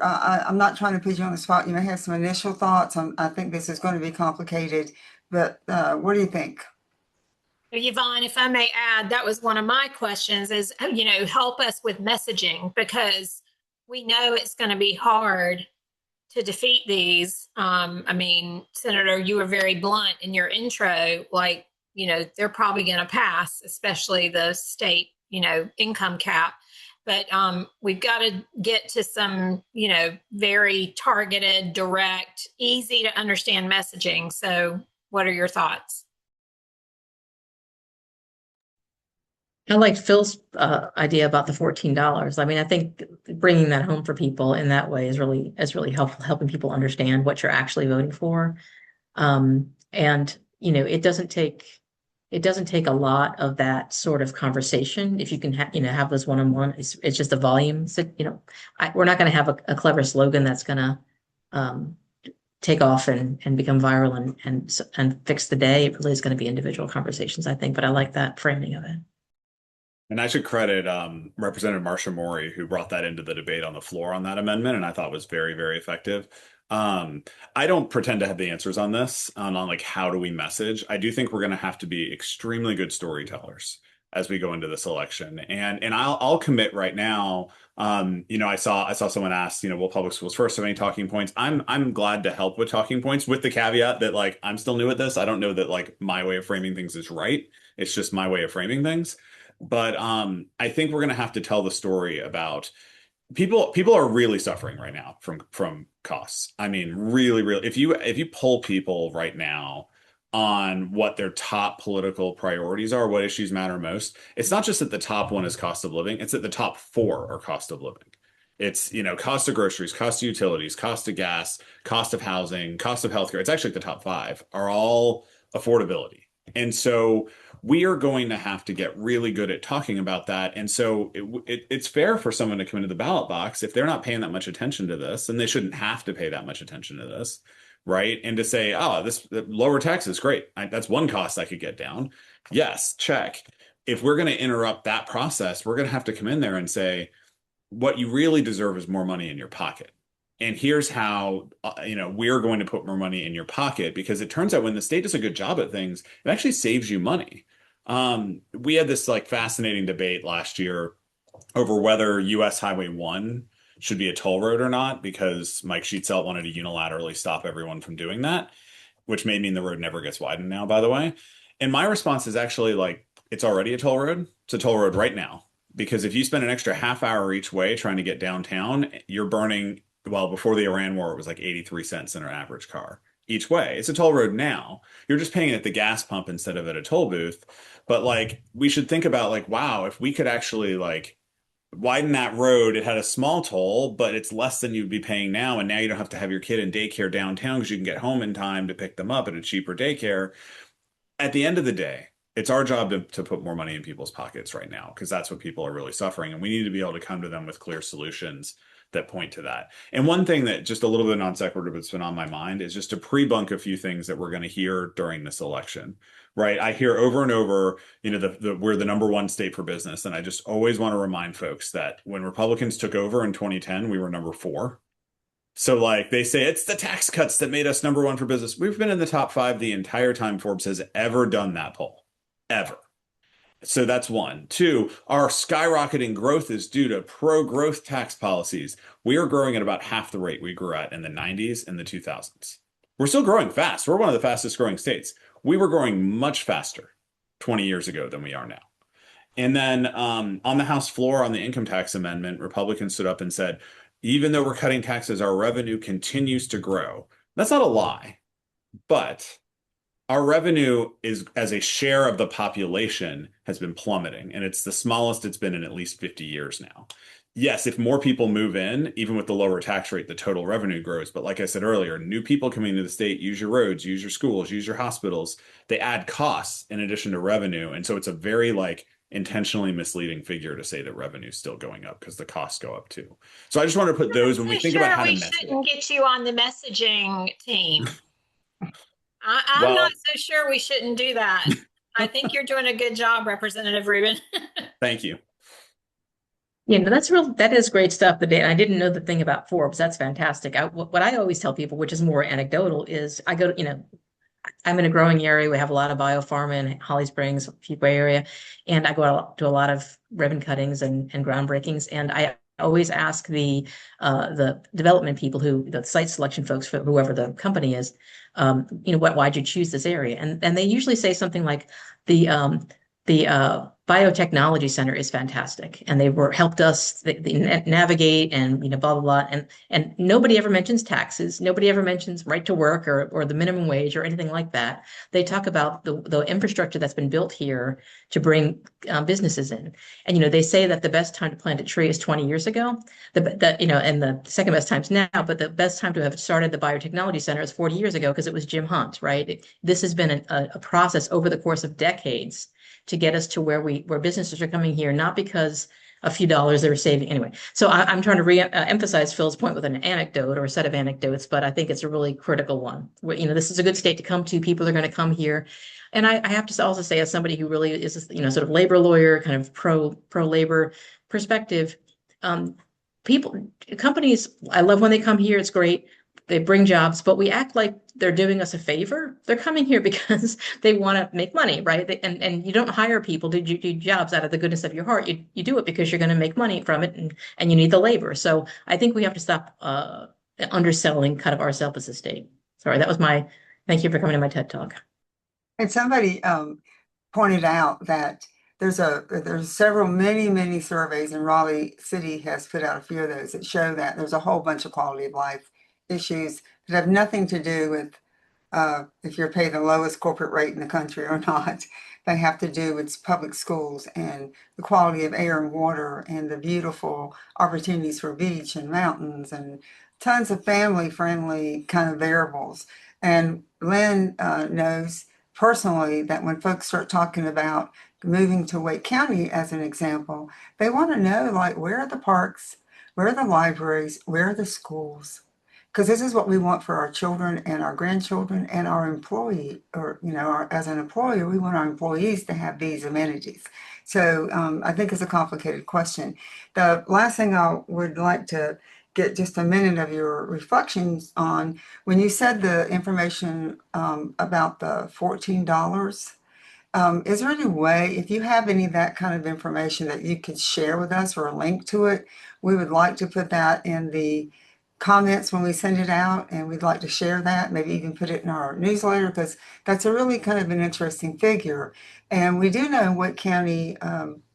I'm not trying to put you on the spot. You may have some initial thoughts. I think this is going to be complicated, but what do you think? Yvonne, if I may add, that was one of my questions is, help us with messaging, because we know it's going to be hard to defeat these. Senator, you were very blunt in your intro, they're probably going to pass, especially the state, income cap. But we've got to get to some, very targeted, direct, easy to understand messaging. So what are your thoughts? I liked Phil's idea about the $14. I think bringing that home for people in that way is really helpful, helping people understand what you're actually voting for. And it doesn't take a lot of that sort of conversation if you can have those one-on-one. It's just the volume. So, we're not going to have a clever slogan that's going to take off and become viral and fix the day. It really is going to be individual conversations, I think. But I like that framing of it. And I should credit Representative Marcia Mori, who brought that into the debate on the floor on that amendment, and I thought was very, very effective. I don't pretend to have the answers on this, on like how do we message. I do think we're going to have to be extremely good storytellers as we go into this election. And I'll commit right now. I saw someone ask, will public schools first have any talking points? I'm glad to help with talking points, with the caveat that like I'm still new at this. I don't know that like my way of framing things is right. It's just my way of framing things. But I think we're going to have to tell the story about people are really suffering right now from costs. Really, really. If you poll people right now on what their top political priorities are, what issues matter most, it's not just that the top one is cost of living, it's that the top four are cost of living. It's, cost of groceries, cost of utilities, cost of gas, cost of housing, cost of healthcare. It's actually the top five are all affordability. And so we are going to have to get really good at talking about that. And so it's fair for someone to come into the ballot box if they're not paying that much attention to this, and they shouldn't have to pay that much attention to this, right? And to say, oh, this lower taxes, great. That's one cost I could get down. Yes, check. If we're going to interrupt that process, we're going to have to come in there and say, what you really deserve is more money in your pocket. And here's how, we're going to put more money in your pocket, because it turns out when the state does a good job at things, it actually saves you money. We had this like fascinating debate last year over whether US Highway 1 should be a toll road or not, because Mike Sheetselt wanted to unilaterally stop everyone from doing that, which may mean the road never gets widened now, by the way. And my response is actually like, it's already a toll road. It's a toll road right now. Because if you spend an extra half hour each way trying to get downtown, you're burning, well, before the Iran war, it was like 83 cents in an average car each way. It's a toll road now. You're just paying at the gas pump instead of at a toll booth. But like, we should think about like, wow, if we could actually like widen that road, it had a small toll, but it's less than you'd be paying now. And now you don't have to have your kid in daycare downtown because you can get home in time to pick them up at a cheaper daycare. At the end of the day, it's our job to put more money in people's pockets right now, because that's what people are really suffering. And we need to be able to come to them with clear solutions that point to that. And one thing that just a little bit non sequitur that's been on my mind is just to pre-bunk a few things that we're going to hear during this election, right? I hear over and over, we're the number one state for business. And I just always want to remind folks that when Republicans took over in 2010, we were number 4. So like they say, it's the tax cuts that made us number 1 for business. We've been in the top 5 the entire time Forbes has ever done that poll, ever. So that's 1. 2, our skyrocketing growth is due to pro-growth tax policies. We are growing at about half the rate we grew at in the 90s and the 2000s. We're still growing fast. We're one of the fastest growing states. We were growing much faster 20 years ago than we are now. And then on the House floor on the income tax amendment, Republicans stood up and said, even though we're cutting taxes, our revenue continues to grow. That's not a lie, but our revenue is as a share of the population has been plummeting, and it's the smallest it's been in at least 50 years now. Yes, if more people move in, even with the lower tax rate, the total revenue grows. But like I said earlier, new people coming into the state use your roads, use your schools, use your hospitals. They add costs in addition to revenue. And so it's a very like intentionally misleading figure to say that revenue is still going up because the costs go up too. So I just want to put those when we So think about sure, how to we measure shouldn't it. get you on the messaging team. I'm not Well, so sure we shouldn't do that. I think you're doing a good job, Representative Rubin. thank you. Yeah, no, that is great stuff. I didn't know the thing about Forbes. That's fantastic. What I always tell people, which is more anecdotal, is I go, I'm in a growing area. We have a lot of biopharma in Holly Springs, Fuquay area, and I go out to a lot of ribbon cuttings and groundbreakings. And I always ask the development people, the site selection folks for whoever the company is, why'd you choose this area? And they usually say something like the biotechnology center is fantastic, and they helped us navigate and blah blah blah. And nobody ever mentions taxes. Nobody ever mentions right to work or the minimum wage or anything like that. They talk about the infrastructure that's been built here to bring businesses in. And they say that the best time to plant a tree is 20 years ago. And the second best time's now, but the best time to have started the biotechnology center is 40 years ago because it was Jim Hunt, right? This has been a process over the course of decades to get us to where businesses are coming here, not because a few dollars they were saving anyway. So I'm trying to emphasize Phil's point with an anecdote or a set of anecdotes, but I think it's a really critical one. This is a good state to come to. People are going to come here. And I have to also say, as somebody who really is, sort of labor lawyer, kind of pro labor perspective, companies, I love when they come here. It's great. They bring jobs, but we act like they're doing us a favor. They're coming here because they want to make money, right? And you don't hire people to do jobs out of the goodness of your heart. You do it because you're going to make money from it, and you need the labor. So I think we have to stop underselling kind of ourselves as a state. Sorry, thank you for coming to my TED Talk. And somebody pointed out that there's many surveys, and Raleigh City has put out a few of those that show that there's a whole bunch of quality of life issues that have nothing to do with if you're paid the lowest corporate rate in the country or not. They have to do with public schools and the quality of air and water and the beautiful opportunities for beach and mountains and tons of family-friendly kind of variables. And Lynn knows personally that when folks start talking about moving to Wake County as an example, they want to know, like, where are the parks, where are the libraries, where are the schools? Because this is what we want for our children and our grandchildren and our employee, or as an employer, we want our employees to have these amenities. So I think it's a complicated question. The last thing I would like to get just a minute of your reflections on, when you said the information about the $14, is there any way, if you have any of that kind of information that you could share with us or a link to it, we would like to put that in the comments when we send it out, and we'd like to share that, maybe even put it in our newsletter, because that's a really kind of an interesting figure. And we do know in Wake County,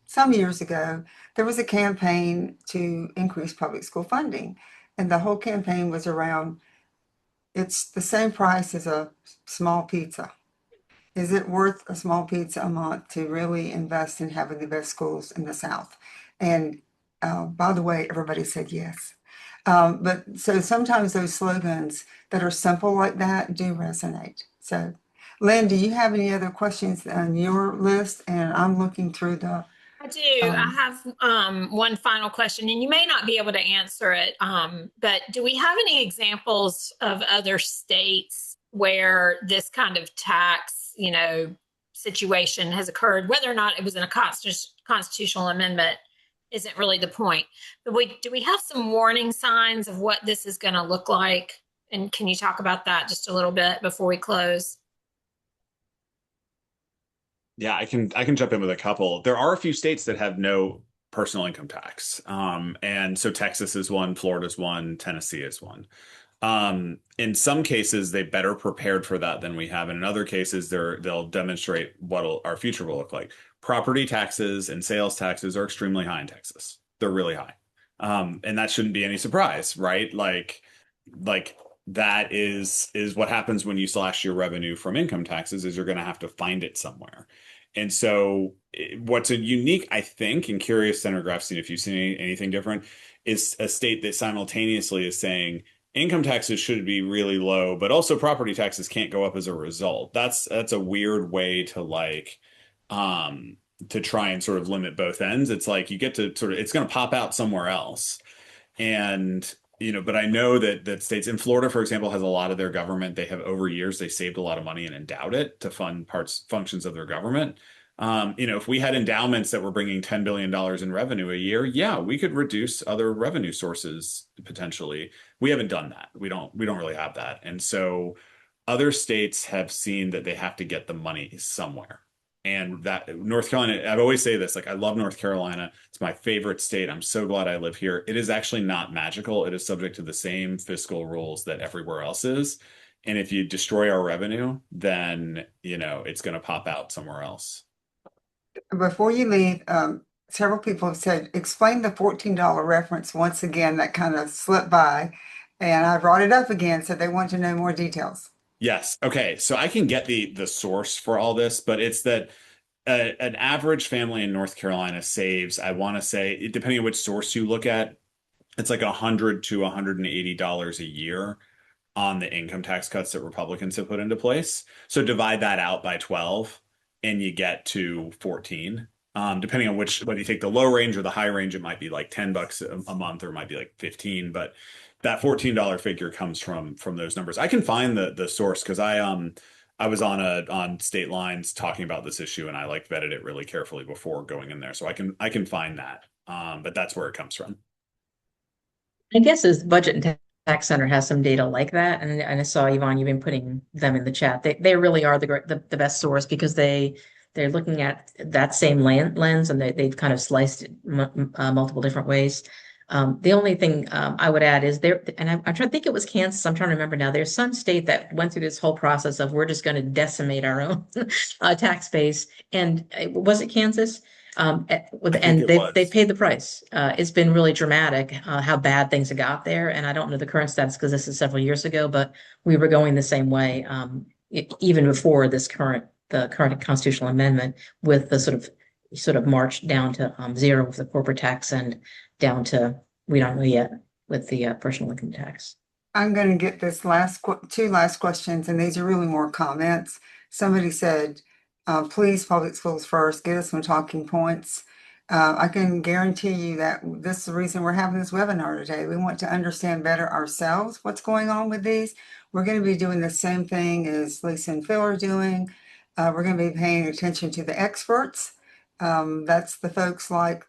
some years ago, there was a campaign to increase public school funding. And the whole campaign was around, it's the same price as a small pizza. Is it worth a small pizza a month to really invest in having the best schools in the South? And by the way, everybody said yes. But so sometimes those slogans that are simple like that do resonate. So, Lynn, do you have any other questions on your list? And I'm looking through the. I do. I have one final question, and you may not be able to answer it, but do we have any examples of other states where this kind of tax, situation has occurred, whether or not it was in a constitutional amendment? Isn't really the point. But do we have some warning signs of what this is going to look like? And can you talk about that just a little bit before we close? Yeah, I can jump in with a couple. There are a few states that have no personal income tax. And so Texas is one, Florida's one, Tennessee is one. In some cases, they better prepared for that than we have. And in other cases, they'll demonstrate what our future will look like. property taxes and sales taxes are extremely high in Texas. They're really high. And that shouldn't be any surprise, right? Like that is what happens when you slash your revenue from income taxes is you're going to have to find it somewhere. And so what's a unique, I think, and curious, Senator Grafstein, if you've seen anything different, is a state that simultaneously is saying income taxes should be really low, but also property taxes can't go up as a result. That's a weird way to to try and sort of limit both ends. It's like you get to sort of it's going to pop out somewhere else. And but I know that states in Florida, for example, has a lot of their government. They have over years, they saved a lot of money and endowed it to fund functions of their government. If we had endowments that were bringing $10 billion in revenue a year, yeah, we could reduce other revenue sources potentially. We haven't done that. We don't really have that. And so other states have seen that they have to get the money somewhere. And that North Carolina, I've always say this, like I love North Carolina. It's my favorite state. I'm so glad I live here. It is actually not magical. It is subject to the same fiscal rules that everywhere else is. And if you destroy our revenue, then, it's going to pop out somewhere else. Before you leave, several people have said, explain the $14 reference once again. That kind of slipped by. And I brought it up again, so they want to know more details. Yes. Okay. So I can get the source for all this, but it's that an average family in North Carolina saves, I want to say, depending on which source you look at, it's like $100 to $180 a year on the income tax cuts that Republicans have put into place. So divide that out by 12 and you get to 14. Depending on whether you take the low range or the high range, it might be like $10 a month or it might be like 15, but that $14 figure comes from those numbers. I can find the source because I was on State Lines talking about this issue and I vetted it really carefully before going in there. So I can find that. But that's where it comes from. I guess as Budget and Tax Center has some data like that, and I saw Yvonne, you've been putting them in the chat. They really are the best source because they're looking at that same lens and they've kind of sliced it multiple different ways. The only thing I would add is and I'm trying to think it was Kansas. I'm trying to remember now. There's some state that went through this whole process of we're just going to decimate our own tax base, and was it Kansas? And they paid the price. It's been really dramatic how bad things have got there, and I don't know the current status because this is several years ago, but we were going the same way even before the current constitutional amendment with the sort of march down to zero with the corporate tax and down to we don't know yet with the personal income tax. I'm going to get this two last questions, and these are really more comments. Somebody said, please, public schools first, get us some talking points. I can guarantee you that this is the reason we're having this webinar today. We want to understand better ourselves what's going on with these. We're going to be doing the same thing as Lisa and Phil are doing. We're going to be paying attention to the experts. That's the folks like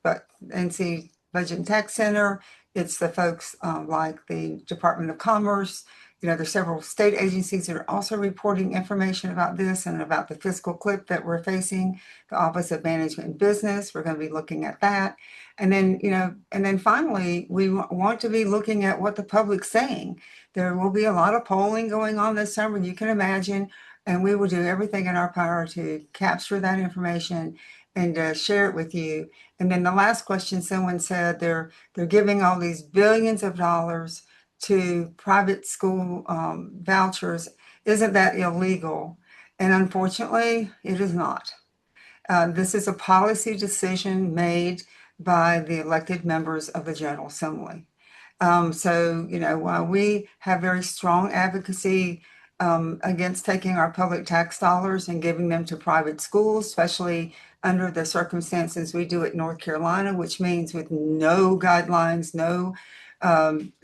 NC Budget and Tax Center. It's the folks like the Department of Commerce. There's several state agencies that are also reporting information about this and about the fiscal cliff that we're facing. The Office of Management and Business, we're going to be looking at that. And then finally, we want to be looking at what the public's saying. There will be a lot of polling going on this summer, you can imagine, and we will do everything in our power to capture that information and share it with you. And then the last question, someone said they're giving all these billions of dollars to private school vouchers. Isn't that illegal? And unfortunately, it is not. This is a policy decision made by the elected members of the General Assembly. So, while we have very strong advocacy against taking our public tax dollars and giving them to private schools, especially under the circumstances we do at North Carolina, which means with no guidelines, no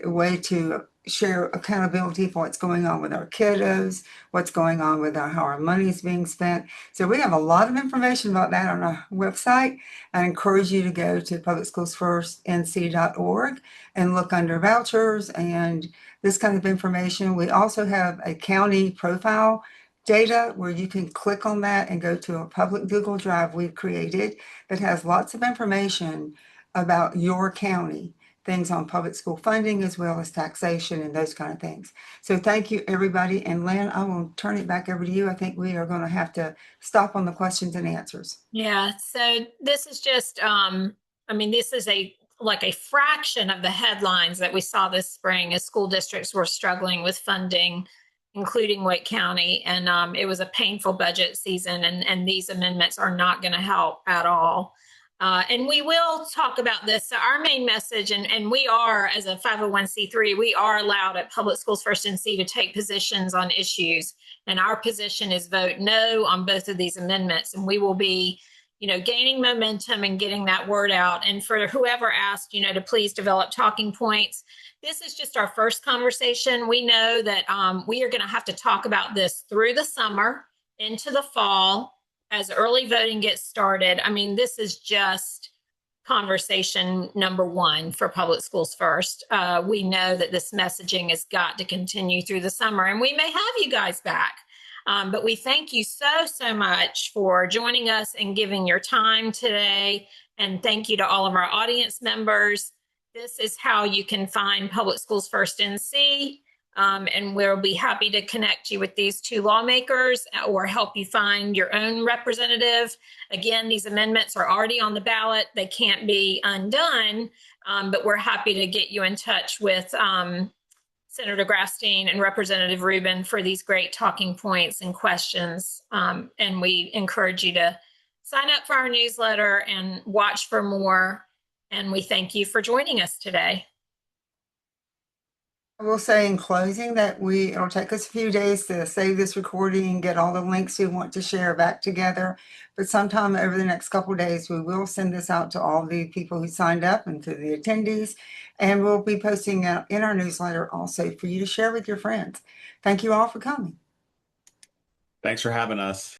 way to share accountability for what's going on with our kiddos, what's going on with how our money is being spent. So we have a lot of information about that on our website. I encourage you to go to publicschoolsfirstnc.org and look under vouchers and this kind of information. We also have a county profile data where you can click on that and go to a public Google Drive we've created that has lots of information about your county things on public school funding as well as taxation and those kind of things. So thank you, everybody. And Lynn, I will turn it back over to you. I think we are going to have to stop on the questions and answers. Yeah, so this is just, this is like a fraction of the headlines that we saw this spring as school districts were struggling with funding, including Wake County. And it was a painful budget season, and these amendments are not going to help at all. And we will talk about this. So our main message, and we are, as a 501c3, we are allowed at Public Schools First NC to take positions on issues. And our position is vote no on both of these amendments. And we will be, gaining momentum and getting that word out. And for whoever asked, to please develop talking points, this is just our first conversation. We know that we are going to have to talk about this through the summer into the fall as early voting gets started. This is just conversation number one for Public Schools First. We know that this messaging has got to continue through the summer, and we may have you guys back. But we thank you so much for joining us and giving your time today. And thank you to all of our audience members. This is how you can find Public Schools First NC. And we'll be happy to connect you with these two lawmakers or help you find your own representative. Again, these amendments are already on the ballot. They can't be undone, but we're happy to get you in touch with Senator Grafstein and Representative Rubin for these great talking points and questions. And we encourage you to sign up for our newsletter and watch for more. And we thank you for joining us today. I will say in closing that it'll take us a few days to save this recording and get all the links we want to share back together. But sometime over the next couple of days, we will send this out to all the people who signed up and to the attendees. And we'll be posting out in our newsletter also for you to share with your friends. Thank you all for coming. Thanks for having us.